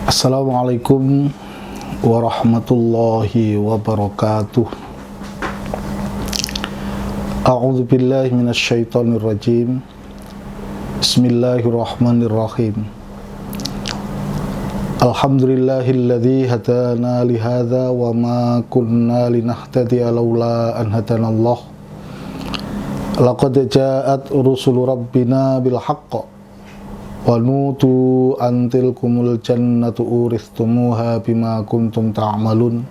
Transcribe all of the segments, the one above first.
Assalamualaikum warahmatullahi wabarakatuh. A'udzu billahi minasyaitonir rajim. Bismillahirrahmanirrahim. Alhamdulillahilladzi hadana li hadza wa ma kunna linahtadiya laula an hadanallah. Laqad ja'at rusulu rabbina bil haqq wa nutu antil kumul jannatu uristumuha bima kuntum ta'malun.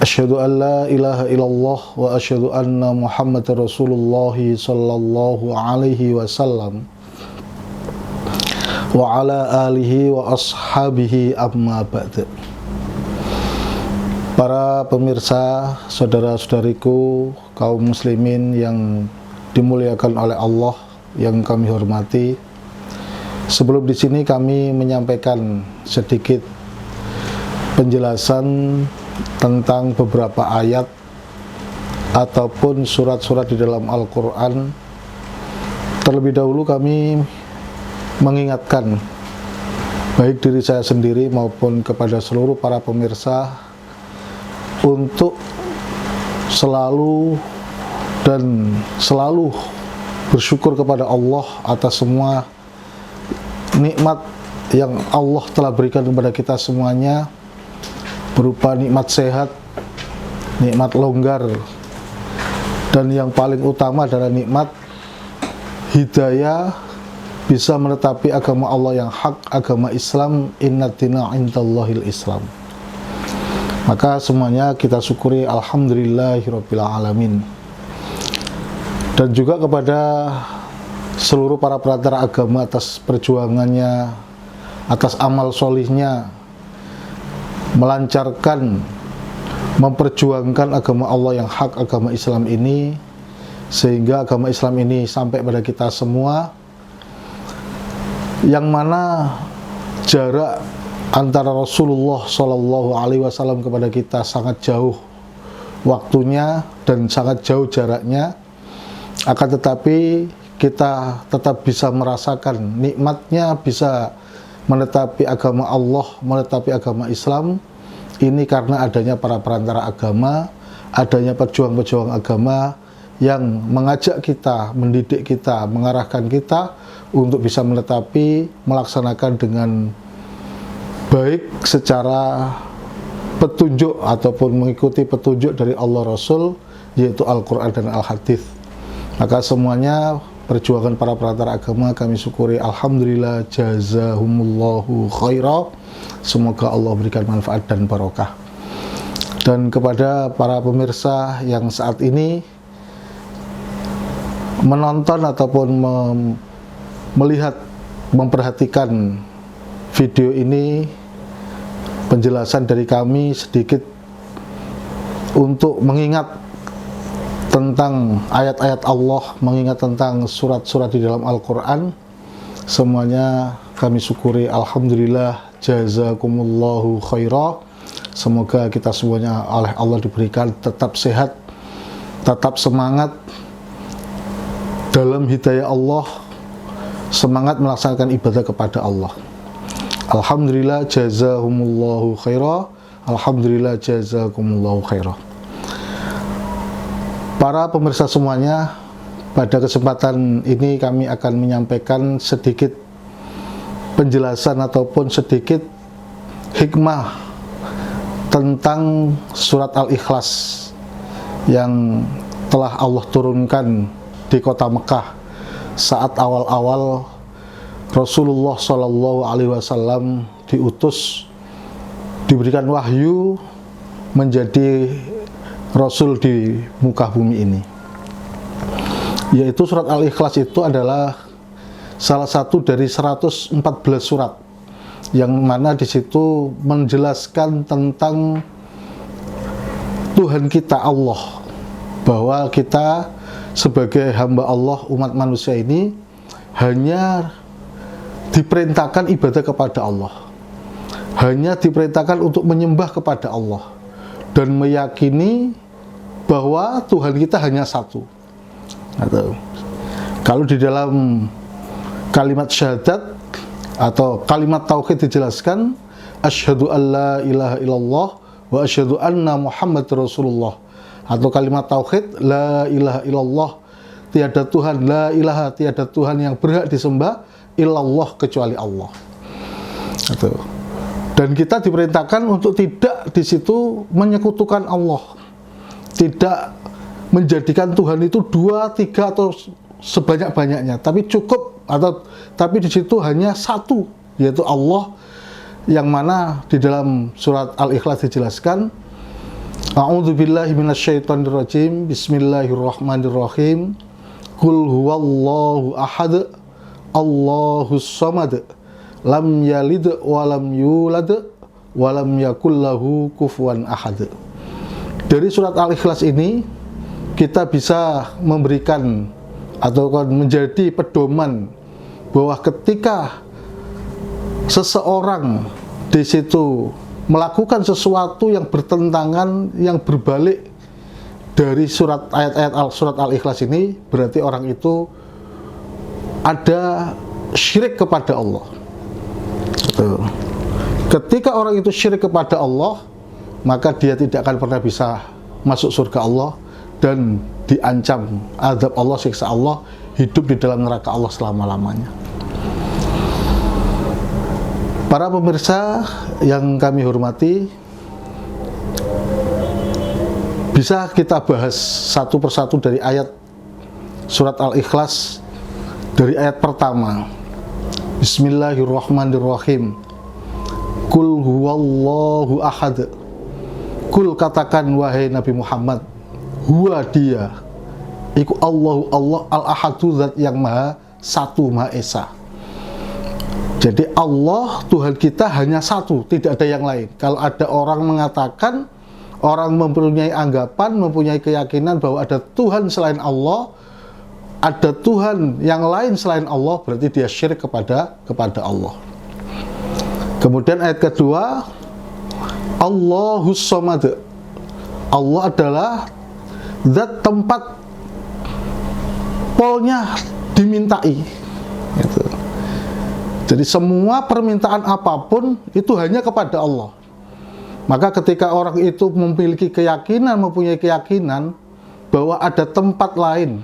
Asyhadu an la ilaha illallah wa asyhadu anna Muhammadar Rasulullah sallallahu alaihi wasallam wa ala alihi wa ashabihi amma ba'd. Para pemirsa, saudara-saudariku, kaum muslimin yang dimuliakan oleh Allah, yang kami hormati. Sebelum di sini kami menyampaikan sedikit penjelasan tentang beberapa ayat ataupun surat-surat di dalam Al-Quran. Terlebih dahulu kami mengingatkan baik diri saya sendiri maupun kepada seluruh para pemirsa untuk selalu bersyukur kepada Allah atas semua nikmat yang Allah telah berikan kepada kita semuanya, berupa nikmat sehat, nikmat longgar, dan yang paling utama adalah nikmat hidayah, bisa menetapi agama Allah yang hak, agama Islam. Inna dina indallahil Islam. Maka semuanya kita syukuri, alhamdulillahirabbil alamin. Dan juga kepada seluruh para perantara agama atas perjuangannya, atas amal solihnya, melancarkan, memperjuangkan agama Allah yang hak, agama Islam ini, sehingga agama Islam ini sampai pada kita semua, yang mana jarak antara Rasulullah Shallallahu Alaihi Wasallam kepada kita sangat jauh waktunya dan sangat jauh jaraknya. Akan tetapi kita tetap bisa merasakan nikmatnya, bisa menetapi agama Allah, menetapi agama Islam ini karena adanya para perantara agama, adanya pejuang-pejuang agama yang mengajak kita, mendidik kita, mengarahkan kita untuk bisa menetapi, melaksanakan dengan baik secara petunjuk ataupun mengikuti petunjuk dari Allah Rasul, yaitu Al-Quran dan Al-Hadith. Maka semuanya perjuangan para perantara agama kami syukuri, alhamdulillah, jazahumullahu khairah. Semoga Allah berikan manfaat dan barokah. Dan kepada para pemirsa yang saat ini menonton ataupun melihat, memperhatikan video ini, penjelasan dari kami sedikit untuk mengingat tentang ayat-ayat Allah, mengingat tentang surat-surat di dalam Al-Quran. Semuanya kami syukuri, alhamdulillah, jazakumullahu khairah. Semoga kita semuanya oleh Allah diberikan tetap sehat, tetap semangat dalam hidayah Allah, semangat melaksanakan ibadah kepada Allah. Alhamdulillah, jazahumullahu khairah. Alhamdulillah, jazakumullahu khairah. Para pemirsa semuanya, pada kesempatan ini kami akan menyampaikan sedikit penjelasan ataupun sedikit hikmah tentang surat Al-Ikhlas yang telah Allah turunkan di kota Mekah saat awal-awal Rasulullah Shallallahu Alaihi Wasallam diutus, diberikan wahyu menjadi Rasul di muka bumi ini. Yaitu surat Al-Ikhlas itu adalah salah satu dari 114 surat yang mana di situ menjelaskan tentang Tuhan kita Allah, bahwa kita sebagai hamba Allah, umat manusia ini hanya diperintahkan ibadah kepada Allah, hanya diperintahkan untuk menyembah kepada Allah dan meyakini bahwa Tuhan kita hanya satu, Atau kalau di dalam kalimat syahadat atau kalimat tauhid dijelaskan asyhadu alla ilaha illallah wa asyhadu anna muhammadar rasulullah, atau kalimat tauhid la ilaha illallah, tiada Tuhan, la ilaha, tiada Tuhan yang berhak disembah illallah, kecuali Allah. Dan kita diperintahkan untuk tidak di situ menyekutukan Allah, tidak menjadikan Tuhan itu 2, 3 atau sebanyak-banyaknya, tapi tapi di situ hanya satu, yaitu Allah, yang mana di dalam surat Al-Ikhlas dijelaskan a'udzubillahi minasyaitonirrajim, bismillahirrahmanirrahim, qul huwallahu ahad, Allahus samad, lam yalid walam yulad walam yakul lahu kufuwan ahad. Dari surat Al-Ikhlas ini kita bisa memberikan atau menjadi pedoman bahwa ketika seseorang di situ melakukan sesuatu yang bertentangan, yang berbalik dari ayat-ayat surat Al-Ikhlas ini, berarti orang itu ada syirik kepada Allah. Ketika orang itu syirik kepada Allah, maka dia tidak akan pernah bisa masuk surga Allah dan diancam azab Allah, siksa Allah, hidup di dalam neraka Allah selama-lamanya. Para pemirsa yang kami hormati, bisa kita bahas satu persatu dari ayat surat Al-Ikhlas, dari ayat pertama, bismillahirrahmanirrahim, qul huwallahu ahad. Kul, katakan wahai Nabi Muhammad, huwa dia, iku Allahu, Allah al-ahadu, zat yang maha satu, maha esa. Jadi Allah, Tuhan kita hanya satu, tidak ada yang lain. Kalau ada orang mengatakan, orang mempunyai anggapan, mempunyai keyakinan bahwa ada Tuhan selain Allah, ada Tuhan yang lain selain Allah, berarti dia syirik kepada Allah. Kemudian ayat kedua, Allahus samad. Allah adalah zat tempat polnya dimintai. Gitu. Jadi semua permintaan apapun itu hanya kepada Allah. Maka ketika orang itu memiliki keyakinan, mempunyai keyakinan bahwa ada tempat lain,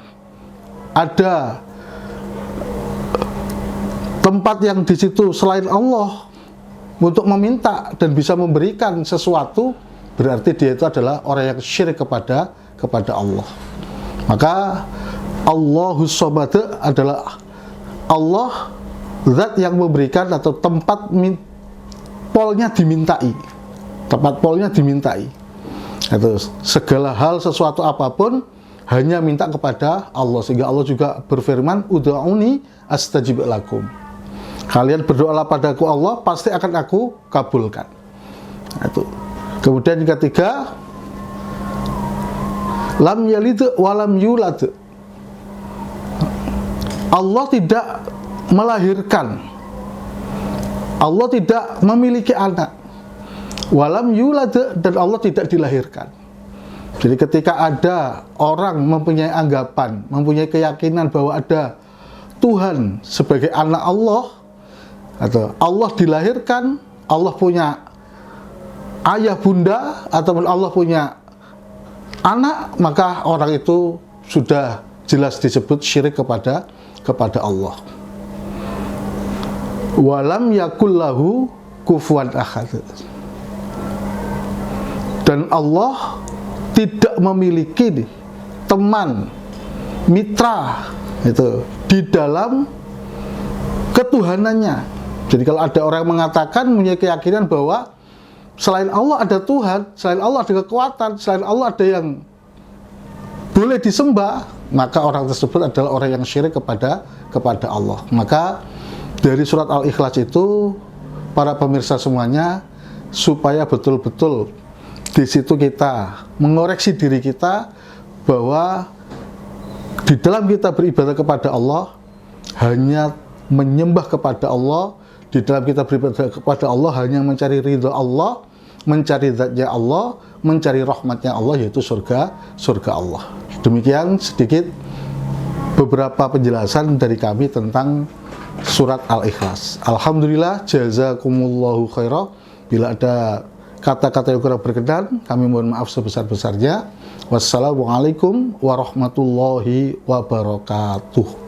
ada tempat yang di situ selain Allah untuk meminta dan bisa memberikan sesuatu, berarti dia itu adalah orang yang syirik kepada Allah. Maka Allahus samad adalah Allah, zat yang memberikan atau tempat polnya dimintai, tempat polnya dimintai. Itu segala hal, sesuatu apapun hanya minta kepada Allah, sehingga Allah juga berfirman, ud'uni astajib lakum. Kalian berdoalah padaku Allah, pasti akan aku kabulkan. Itu. Kemudian yang ketiga, lam yalid walam yulad. Allah tidak melahirkan, Allah tidak memiliki anak, walam yulad, dan Allah tidak dilahirkan. Jadi ketika ada orang mempunyai anggapan, mempunyai keyakinan bahwa ada Tuhan sebagai anak Allah, atau Allah dilahirkan, Allah punya ayah bunda, ataupun Allah punya anak, maka orang itu sudah jelas disebut syirik kepada Allah. Walam yakul lahu kufuwan ahad. Dan Allah tidak memiliki teman, mitra itu di dalam ketuhanannya. Jadi kalau ada orang mengatakan, punya keyakinan bahwa selain Allah ada Tuhan, selain Allah ada kekuatan, selain Allah ada yang boleh disembah, maka orang tersebut adalah orang yang syirik kepada Allah. Maka dari surat Al-Ikhlas itu, para pemirsa semuanya, supaya betul-betul di situ kita mengoreksi diri kita bahwa di dalam kita beribadah kepada Allah hanya menyembah kepada Allah, di dalam kita beribadah kepada Allah hanya mencari ridha Allah, mencari zatnya Allah, mencari rahmatnya Allah, yaitu surga Allah. Demikian sedikit beberapa penjelasan dari kami tentang surat Al-Ikhlas. Alhamdulillah, jazakumullahu khairah. Bila ada kata-kata yang kurang berkenan, kami mohon maaf sebesar-besarnya. Wassalamualaikum warahmatullahi wabarakatuh.